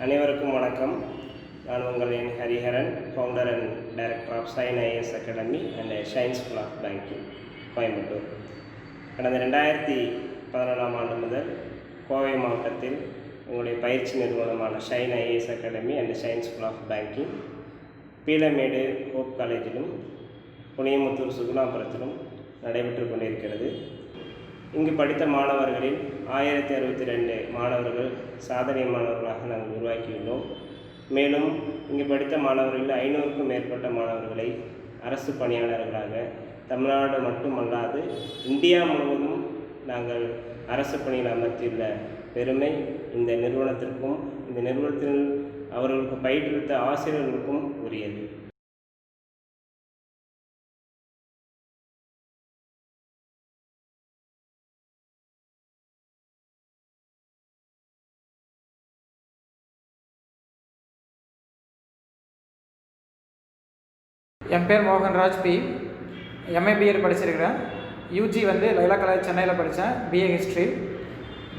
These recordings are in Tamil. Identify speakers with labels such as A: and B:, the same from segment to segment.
A: அனைவருக்கும் வணக்கம். நான் உங்கள் என் Hariharan, founder and director of Shine IAS academy and Shine school of banking, Coimbatore. கடந்த 2014ஆம் ஆண்டு முதல் கோவை மாவட்டத்தில் உங்களுடைய பயிற்சி நிறுவனமான Shine IAS academy and Shine school of banking Peelamedu Hope காலேஜிலும் புனியமுத்தூர் சுகுணாபுரத்திலும் நடைபெற்று கொண்டிருக்கிறது. இங்கு படித்த மாணவர்களில் 1062 மாணவர்கள் சாதனை மாணவர்களாக நாங்கள் உருவாக்கியுள்ளோம். மேலும் இங்கு படித்த மாணவர்களில் 500க்கும் மேற்பட்ட மாணவர்களை அரசு பணியாளர்களாக தமிழ்நாடு மட்டுமல்லாது இந்தியா முழுவதும் நாங்கள் அரசு பணியில் அமர்த்தியுள்ள பெருமை இந்த நிறுவனத்திற்கும் இந்த நிறுவனத்தில் அவர்களுக்கு பயிற்றுவித்த ஆசிரியர்களுக்கும் உரியது.
B: என் பேர் மோகன்ராஜ் பி. எம்ஏ பிஎட் படிச்சிருக்கிறேன். யூஜி வந்து லைலா காலேஜ் சென்னையில் படித்தேன், BA history.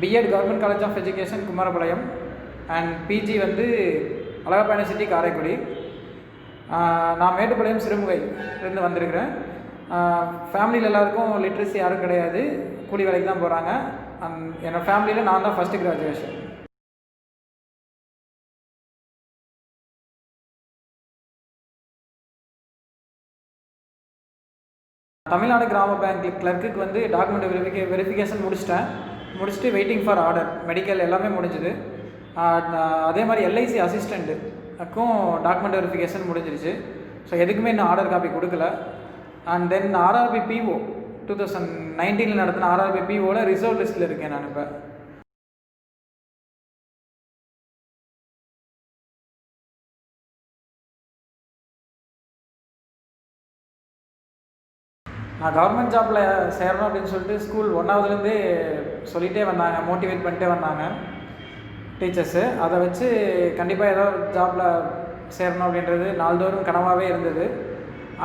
B: BEd government college of education Kumarapalayam and PG வந்து அழகப்பா யூனிவர்சிட்டி காரைக்குடி. நான் மேட்டுப்பாளையம் சிறுமுகை இருந்து வந்திருக்கிறேன். ஃபேமிலியில் எல்லாருக்கும் லிட்ரஸி யாரும் கிடையாது, கூலி வேலைக்கு தான் போகிறாங்க. என்னோடய ஃபேமிலியில் நான் தான் ஃபஸ்ட்டு கிராஜுவேஷன். தமிழ்நாடு கிராம பேங்க் கிளர்க்குக்கு வந்து டாக்குமெண்ட் வெரிஃபிகேஷன் முடிச்சுட்டு வெயிட்டிங் ஃபார் ஆர்டர், மெடிக்கல் எல்லாமே முடிஞ்சுது. அதே மாதிரி எல்ஐசி அசிஸ்டண்ட்டுக்கும் டாக்குமெண்ட் வெரிஃபிகேஷன் முடிஞ்சிருச்சு. ஸோ எதுக்குமே இன்னும் ஆர்டர் காப்பி கொடுக்கல. அண்ட் தென் ஆர்ஆர்பி பிஓ 2019 நடத்தின ஆர்ஆர்பி பிஓவில் ரிசர்வ் லிஸ்ட்டில் இருக்கேன் நான். இப்போ நான் கவர்மெண்ட் ஜாப்பில் சேரணும் அப்படின்னு சொல்லிட்டு ஸ்கூல் 1ஆவதுலேருந்தே சொல்லிகிட்டே வந்தாங்க, மோட்டிவேட் பண்ணிட்டே வந்தாங்க டீச்சர்ஸு. அதை வச்சு கண்டிப்பாக ஏதோ ஒரு ஜாப்பில் சேரணும் அப்படின்றது நாள்தோறும் கனவாகவே இருந்தது.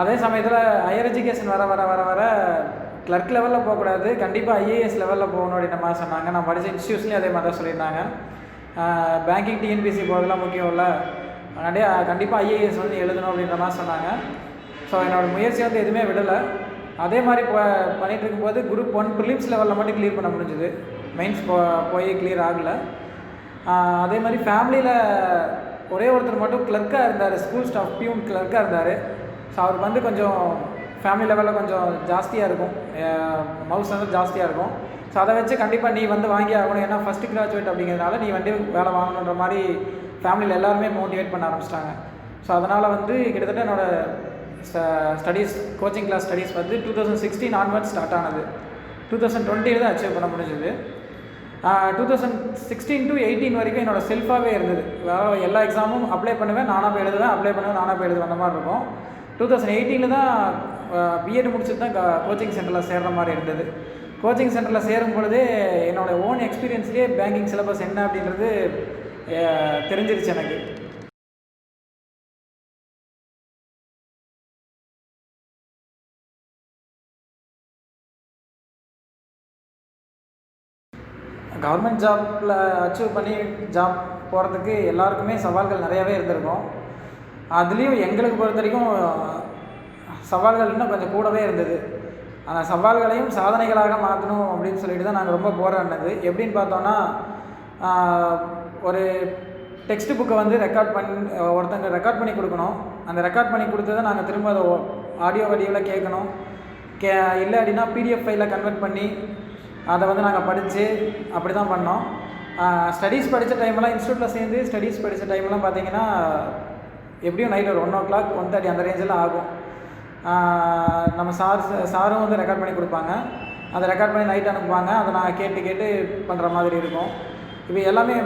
B: அதே சமயத்தில் ஹையர் எஜுகேஷன் வர வர வர வர கிளர்க் லெவலில் போகக்கூடாது, கண்டிப்பாக ஐஏஎஸ் லெவலில் போகணும் அப்படின்ற மாதிரி சொன்னாங்க. நான் படித்த இன்ஸ்டியூட்ஸ்லேயும் அதே மாதிரி தான் சொல்லியிருந்தாங்க. பேங்கிங் டிஎன்பிஎஸ்சி போகிறதுலாம் முக்கியம் இல்லை, அதனாலே கண்டிப்பாக ஐஏஎஸ் வந்து எழுதணும் அப்படின்ற மாதிரி சொன்னாங்க. ஸோ என்னோடய முயற்சி வந்து எதுவுமே விடலை. அதே மாதிரி பண்ணிகிட்டு இருக்கும்போது குரூப் 1 ப்ரிலிம்ஸ் லெவலில் மட்டும் கிளியர் பண்ண முடிஞ்சுது. மெயின்ஸ் போய் கிளியர் ஆகலை. அதே மாதிரி ஃபேமிலியில் ஒரே ஒருத்தர் மட்டும் கிளர்க்காக இருந்தார், ஸ்கூல் ஸ்டாஃப் பியூன் கிளர்க்காக இருந்தார். ஸோ அவருக்கு வந்து கொஞ்சம் ஃபேமிலி லெவலில் கொஞ்சம் ஜாஸ்தியாக இருக்கும், மவுஸ் வந்து ஜாஸ்தியாக இருக்கும். ஸோ அதை வச்சு கண்டிப்பாக நீ வந்து வாங்கி ஆகணும், ஏன்னா ஃபஸ்ட்டு கிராஜுவேட் அப்படிங்கிறதுனால நீ வந்து வேலை வாங்கணுன்ற மாதிரி ஃபேமிலியில் எல்லாருமே மோட்டிவேட் பண்ண ஆரம்பிச்சிட்டாங்க. ஸோ அதனால் வந்து கிட்டத்தட்ட என்னோடய ஸ்டடீஸ் கோச்சிங் கிளாஸ் ஸ்டடீஸ் வந்து 2016 ஆன்வர்ட்ஸ் ஸ்டார்ட் ஆனது. 2020 தான் அச்சீவ் பண்ண முடிஞ்சது. 2016 to 18 வரைக்கும் என்னோடய செல்ஃபாகவே இருந்தது. வேறு எல்லா எக்ஸாமும் அப்ளை பண்ணுவேன், நானாக போய் எழுதுவேன், அப்ளை பண்ணுவேன், நானாக போய் எழுதுவேன், அந்த மாதிரி இருக்கும். 2018 தான் பிஎட் முடிச்சுட்டு தான் கோச்சிங் சென்டரில் சேர்கிற மாதிரி இருந்தது. கோச்சிங் சென்டரில் சேரும் பொழுதே என்னோடய ஓன் எக்ஸ்பீரியன்ஸ்லேயே பேங்கிங் சிலபஸ் என்ன அப்படின்றது தெரிஞ்சிருச்சு எனக்கு. கவர்மெண்ட் ஜாப்பில் அச்சீவ் பண்ணி ஜாப் போகிறதுக்கு எல்லாருக்குமே சவால்கள் நிறையாவே இருந்திருக்கும். அதுலேயும் எங்களுக்கு பொறுத்த வரைக்கும் சவால்கள் இன்னும் கொஞ்சம் கூடவே இருந்தது. அந்த சவால்களையும் சாதனைகளாக மாற்றணும் அப்படின்னு சொல்லிட்டு தான் நாங்கள் ரொம்ப போராடினது. எப்படின்னு பார்த்தோன்னா, ஒரு டெக்ஸ்ட் புக்கை வந்து ஒருத்தங்க ரெக்கார்ட் பண்ணி கொடுக்கணும். அந்த ரெக்கார்ட் பண்ணி கொடுத்ததை நாங்கள் திரும்ப அதை ஆடியோ வடிவில் கேட்கணும். இல்லை அப்படின்னா பிடிஎஃப் ஃபைலில் கன்வெர்ட் பண்ணி அதை வந்து நாங்கள் படித்து அப்படி தான் பண்ணோம். ஸ்டடீஸ் படித்த டைம்லாம் இன்ஸ்டியூட்டில் சேர்ந்து ஸ்டடீஸ் படித்த டைம்லாம் பார்த்திங்கன்னா எப்படியும் நைட் ஒரு 1 o'clock 1:30 அந்த ரேஞ்சில் ஆகும். நம்ம சாரும் வந்து ரெக்கார்ட் பண்ணி கொடுப்பாங்க, அதை ரெக்கார்ட் பண்ணி நைட் அனுப்புவாங்க, அதை நாங்கள் கேட்டு பண்ணுற மாதிரி இருக்கும். இப்போ எல்லாமே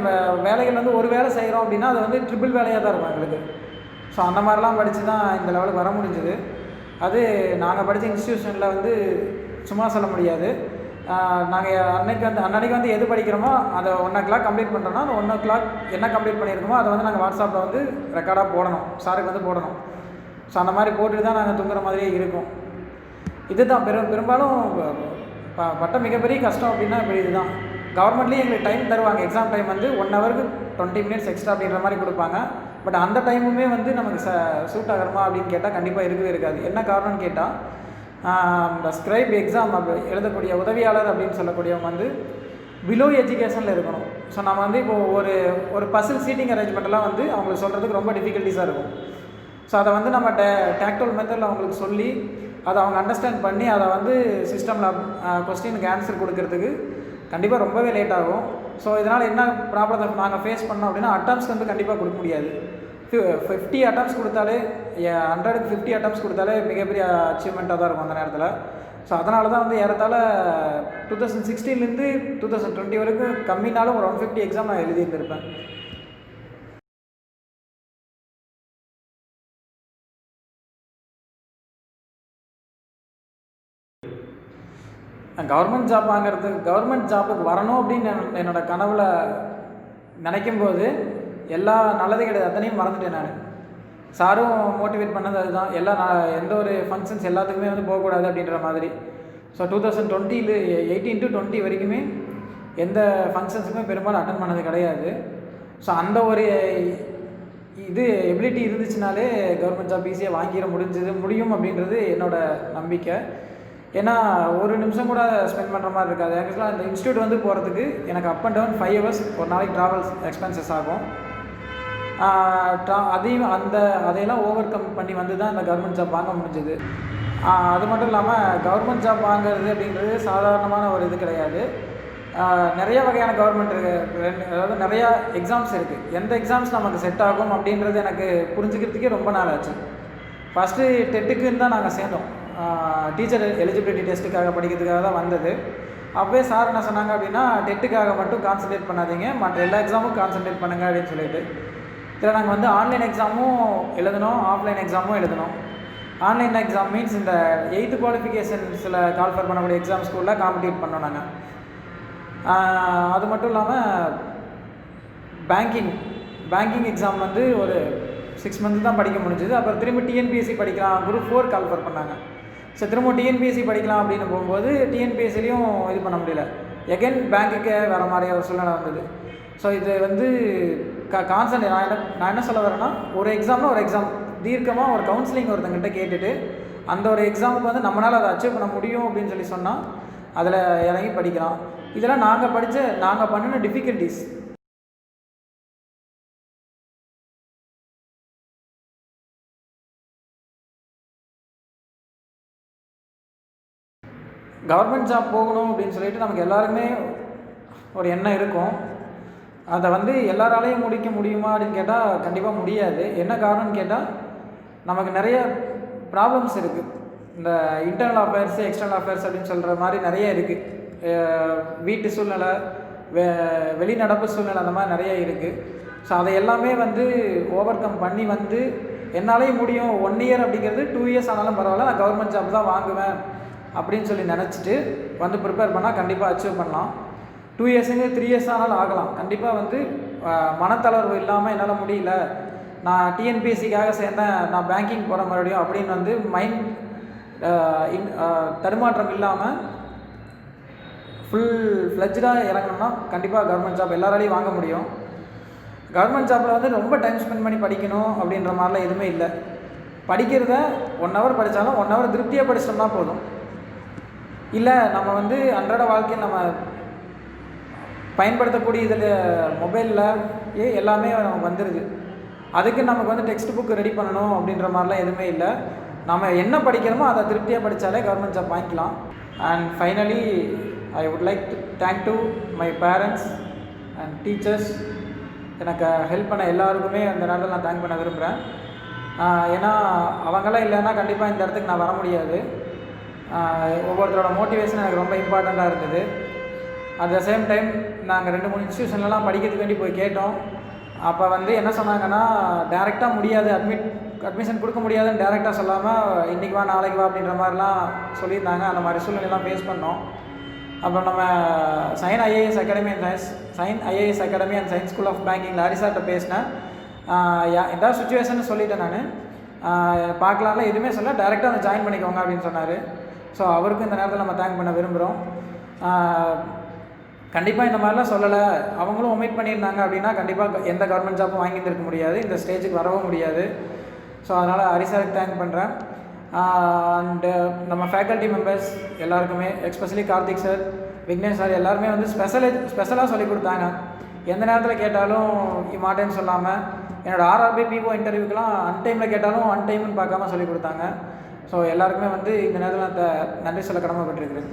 B: வேலைகள் வந்து ஒரு வேலை செய்கிறோம் அப்படின்னா அது வந்து ட்ரிபிள் வேலையாக தான் இருக்கும் எங்களுக்கு. ஸோ அந்த மாதிரிலாம் படித்து தான் இந்த லெவலுக்கு வர முடிஞ்சுது. அது நாங்கள் படித்த இன்ஸ்டியூஷனில் வந்து சும்மா சொல்ல முடியாது. நாங்கள் அன்னைக்கு வந்து எது படிக்கிறோமோ அதை 1 o'clock கம்ப்ளீட் பண்ணுறோன்னா அந்த 1 o'clock என்ன கம்ப்ளீட் பண்ணியிருக்கோமோ அதை வந்து நாங்கள் வாட்ஸ்அப்பில் வந்து ரெக்கார்டாக போடணும், சாருக்கு வந்து போடணும். ஸோ அந்த மாதிரி போட்டுட்டு தான் நாங்கள் தூங்குற மாதிரியே இருக்கும். இது தான் பெரும்பாலும் பட்ட மிகப்பெரிய கஷ்டம் அப்படின்னா இப்போ இதுதான். கவர்மெண்ட்லேயும் எங்களுக்கு டைம் தருவாங்க. எக்ஸாம் டைம் வந்து 1 ஹவருக்கு 20 மினிட்ஸ் எக்ஸ்ட்ரா அப்படின்ற மாதிரி கொடுப்பாங்க. பட் அந்த டைமுமே வந்து நமக்கு சூட் ஆகணுமா அப்படின்னு கேட்டால் கண்டிப்பாக இருக்கவே இருக்காது. என்ன காரணம்னு கேட்டால் இந்த ஸ்கிரைப் எக்ஸாம் எழுதக்கூடிய உதவியாளர் அப்படின்னு சொல்லக்கூடியவங்க வந்து பிலோ எஜுகேஷனில் இருக்கணும். ஸோ நம்ம வந்து இப்போது ஒரு பசில் சீட்டிங் அரேஞ்ச்மெண்ட்டெல்லாம் வந்து அவங்களுக்கு சொல்கிறதுக்கு ரொம்ப டிஃபிகல்ட்டிஸாக இருக்கும். ஸோ அதை வந்து நம்ம டேக்டோல் மெத்தடில் அவங்களுக்கு சொல்லி அதை அவங்க அண்டர்ஸ்டாண்ட் பண்ணி அதை வந்து சிஸ்டமில் கொஸ்டினுக்கு ஆன்சர் கொடுக்கறதுக்கு கண்டிப்பாக ரொம்பவே லேட் ஆகும். ஸோ இதனால் என்ன ப்ராப்ளத்தை நாங்கள் ஃபேஸ் பண்ணோம் அப்படின்னா, அட்டம்ப்ஸ் வந்து கண்டிப்பாக கொடுக்க முடியாது. 50 அட்டம்ப்ஸ் கொடுத்தாலே 100க்கு 50 அட்டம்ப்ஸ் கொடுத்தாலே மிகப்பெரிய அச்சீவ்மெண்ட்டாக தான் இருக்கும் அந்த நேரத்தில். ஸோ அதனால தான் வந்து ஏறத்தாழ 2016லேருந்து 2020 வரைக்கும் கம்மினாலும் ஒரு 150 எக்ஸாம் நான் எழுதியிருந்திருப்பேன். கவர்மெண்ட் ஜாப்புக்கு வரணும் அப்படின்னு என்னோடய கனவில் நினைக்கும்போது எல்லா நல்லது கிடையாது, அத்தனையும் மறந்துட்டேன் நான். சாரும் மோட்டிவேட் பண்ணது அதுதான், நான் எந்த ஒரு ஃபங்க்ஷன்ஸ் எல்லாத்துக்குமே வந்து போகக்கூடாது அப்படின்ற மாதிரி. ஸோ 2018 to 20 வரைக்குமே எந்த ஃபங்க்ஷன்ஸுக்குமே பெரும்பாலும் அட்டன் பண்ணது கிடையாது. ஸோ அந்த ஒரு எபிலிட்டி இருந்துச்சுனாலே கவர்மெண்ட் ஜாப் ஈஸியாக வாங்கிட முடியும் அப்படின்றது என்னோடய நம்பிக்கை. ஏன்னா ஒரு நிமிஷம் கூட ஸ்பெண்ட் பண்ணுற மாதிரி இருக்காது. ஆக்சுவலாக அந்த இன்ஸ்டியூட் வந்து போகிறதுக்கு எனக்கு அப் அண்ட் டவுன் 5 ஹவர்ஸ் ஒரு நாளைக்கு ட்ராவல்ஸ் எக்ஸ்பென்சஸ் ஆகும். அதையெல்லாம் ஓவர் கம் பண்ணி வந்து தான் இந்த கவர்மெண்ட் ஜாப் வாங்க முடிஞ்சது. அது மட்டும் இல்லாமல் கவர்மெண்ட் ஜாப் வாங்குறது அப்படின்றது சாதாரணமான ஒரு இது கிடையாது. நிறைய வகையான கவர்மெண்ட் அதாவது நிறையா எக்ஸாம்ஸ் இருக்குது. எந்த எக்ஸாம்ஸ் நமக்கு செட் ஆகும் அப்படின்றது எனக்கு புரிஞ்சுக்கிறதுக்கே ரொம்ப நாள் ஆச்சு. ஃபஸ்ட்டு டெட்டுக்குன்னு தான் நாங்கள் சேர்ந்தோம். டீச்சர் எலிஜிபிலிட்டி டெஸ்ட்டுக்காக படிக்கிறதுக்காக தான் வந்தது. அப்போவே சார் என்ன சொன்னாங்க அப்படின்னா, டெட்டுக்காக மட்டும் கான்சன்ட்ரேட் பண்ணாதீங்க, மற்ற எல்லா எக்ஸாமும் கான்சன்ட்ரேட் பண்ணுங்கள் அப்படின்னு சொல்லிட்டு. இதில் நாங்கள் வந்து ஆன்லைன் எக்ஸாமும் எழுதணும், ஆஃப்லைன் எக்ஸாமும் எழுதணும். ஆன்லைன் எக்ஸாம் மீன்ஸ் இந்த 8th குவாலிஃபிகேஷன்ஸில் கால்ஃபர் பண்ணக்கூடிய எக்ஸாம் ஸ்கூலில் காம்படிட் பண்ணோம் நாங்கள். அது மட்டும் இல்லாமல் பேங்கிங் எக்ஸாம் வந்து ஒரு 6 மந்த்து தான் படிக்க முடிஞ்சது. அப்புறம் திரும்ப டிஎன்பிஎஸ்சி படிக்கலாம், குரூப் 4 கால்ஃபர் பண்ணாங்க. ஸோ திரும்ப டிஎன்பிஎஸ்சி படிக்கலாம் அப்படின்னு போகும்போது டிஎன்பிஎஸ்சிலையும் இது பண்ண முடியல. எகைன் பேங்க்குக்கே வேறு மாதிரியான ஒரு சூழ்நிலை வந்தது. ஸோ இது வந்து நான் என்ன சொல்ல வரேன்னா, ஒரு எக்ஸாம் தீர்க்கமாக ஒரு கவுன்சிலிங் ஒருத்தங்கிட்ட கேட்டுட்டு அந்த ஒரு எக்ஸாமுக்கு வந்து நம்மளால் அதை அச்சீவ் பண்ண முடியும் அப்படின்னு சொல்லி சொன்னால் அதில் இறங்கி படிக்கலாம். இதெல்லாம் நாங்கள் பண்ணின டிஃபிகல்ட்டிஸ். கவர்மெண்ட் ஜாப் போகணும் அப்படின்னு சொல்லிட்டு நமக்கு எல்லாருமே ஒரு எண்ணம் இருக்கும். அதை வந்து எல்லாராலையும் முடிக்க முடியுமா அப்படின்னு கேட்டால் கண்டிப்பாக முடியாது. என்ன காரணம்னு கேட்டால் நமக்கு நிறைய ப்ராப்ளம்ஸ் இருக்குது. இந்த இன்டர்னல் அஃபேர்ஸ், எக்ஸ்டர்னல் அஃபேர்ஸ் அப்படின்னு சொல்கிற மாதிரி நிறைய இருக்குது. வீட்டு சூழ்நிலை, வெளிநடப்பு சூழ்நிலை, அந்த மாதிரி நிறைய இருக்குது. ஸோ அதை எல்லாமே வந்து ஓவர் கம் பண்ணி வந்து என்னாலேயும் முடியும், 1 இயர் அப்படிங்கிறது 2 இயர்ஸ் ஆனாலும் பரவாயில்ல, நான் கவர்மெண்ட் ஜாப் தான் வாங்குவேன் அப்படின்னு சொல்லி நினச்சிட்டு வந்து ப்ரிப்பேர் பண்ணால் கண்டிப்பாக அச்சீவ் பண்ணலாம். 2 இயர்ஸுங்க 3 இயர்ஸ் ஆனாலும் ஆகலாம். கண்டிப்பாக வந்து மனத்தளர்வு இல்லாமல் என்னால் முடியல, நான் டிஎன்பிஎஸ்சிக்காக சேர்ந்தேன், நான் பேங்கிங் போகிற மறுபடியும் அப்படின்னு வந்து மைண்ட் தடுமாற்றம் இல்லாமல் ஃபுல் ஃப்ளெஜ்டாக இறங்கணும்னா கண்டிப்பாக கவர்மெண்ட் ஜாப் எல்லாராலையும் வாங்க முடியும். கவர்மெண்ட் ஜாப்பில் வந்து ரொம்ப டைம் ஸ்பெண்ட் பண்ணி படிக்கணும் அப்படின்ற மாதிரிலாம் எதுவுமே இல்லை. படிக்கிறத 1 ஹவர் படித்தாலும் 1 ஹவர் திருப்தியாக படிச்சிட்டோம்னா போதும். இல்லை நம்ம வந்து அன்றாட வாழ்க்கையில் நம்ம பயன்படுத்தக்கூடிய இதில் மொபைலில் எல்லாமே நமக்கு வந்துடுது. அதுக்கு நமக்கு வந்து டெக்ஸ்ட் புக் ரெடி பண்ணணும் அப்படின்ற மாதிரிலாம் எதுவுமே இல்லை. நம்ம என்ன படிக்கிறோமோ அதை திருப்தியாக படித்தாலே கவர்மெண்ட் ஜாப் வாங்கிக்கலாம். And finally I would like to thank to my parents and teachers. எனக்கு ஹெல்ப் பண்ண எல்லாருக்குமே அந்த நேரத்தில் நான் தேங்க் பண்ண விரும்புகிறேன். ஏன்னா அவங்களாம் இல்லைன்னா கண்டிப்பாக இந்த இடத்துக்கு நான் வர முடியாது. ஒவ்வொருத்தரோட மோட்டிவேஷன் எனக்கு ரொம்ப இம்பார்ட்டண்ட்டாக இருந்தது. அட் த சேம் டைம் நாங்கள் 2-3 இன்ஸ்டியூஷன்லாம் படிக்கிறதுக்கு வேண்டி போய் கேட்டோம். அப்போ வந்து என்ன சொன்னாங்கன்னா, டேரெக்டாக முடியாது, அட்மிஷன் கொடுக்க முடியாதுன்னு டேரெக்டாக சொல்லாமல் இன்றைக்கி வா நாளைக்கு வா அப்படின்ற மாதிரிலாம் சொல்லியிருந்தாங்க. அந்த மாதிரி சூழ்நிலைலாம் ஃபேஸ் பண்ணோம். அப்புறம் நம்ம Shine IAS academy and Shine school of பேங்கிங்கில் ஹரிசார்ட்ட பேசினேன். எதாவது சுச்சுவேஷன் சொல்லிட்டேன் நான், பார்க்கலாம்ல எதுவுமே சொல்ல, டேரெக்டாக அதை ஜாயின் பண்ணிக்கோங்க அப்படின்னு சொன்னார். ஸோ அவருக்கும் இந்த நேரத்தில் நம்ம தேங்க் பண்ண விரும்புகிறோம். கண்டிப்பாக இந்த மாதிரிலாம் சொல்லலை, அவங்களும் ஒமிட் பண்ணியிருந்தாங்க அப்படின்னா கண்டிப்பாக எந்த கவர்மெண்ட் ஜாப்பும் வாங்கியிருக்க முடியாது, இந்த ஸ்டேஜுக்கு வரவும் முடியாது. ஸோ அதனால் ஹரிசாருக்கு தேங்க் பண்ணுறேன். அண்டு நம்ம ஃபேக்கல்ட்டி மெம்பர்ஸ் எல்லாருக்குமே, especially Karthik sir, Vignesh sir எல்லாருமே வந்து ஸ்பெஷலாக சொல்லிக் கொடுத்தாங்க. எந்த நேரத்தில் கேட்டாலும் மாட்டேன்னு சொல்லாமல், என்னோடய ஆர்ஆர்பி பிஓ இன்டர்வியூக்கெலாம் அன்டைமில் கேட்டாலும் அன்டைம்னு பார்க்காம சொல்லிக் கொடுத்தாங்க. ஸோ எல்லாருக்குமே வந்து இந்த நேரத்தில் நன்றி சொல்ல கடமைப்பட்டிருக்கிறேன்.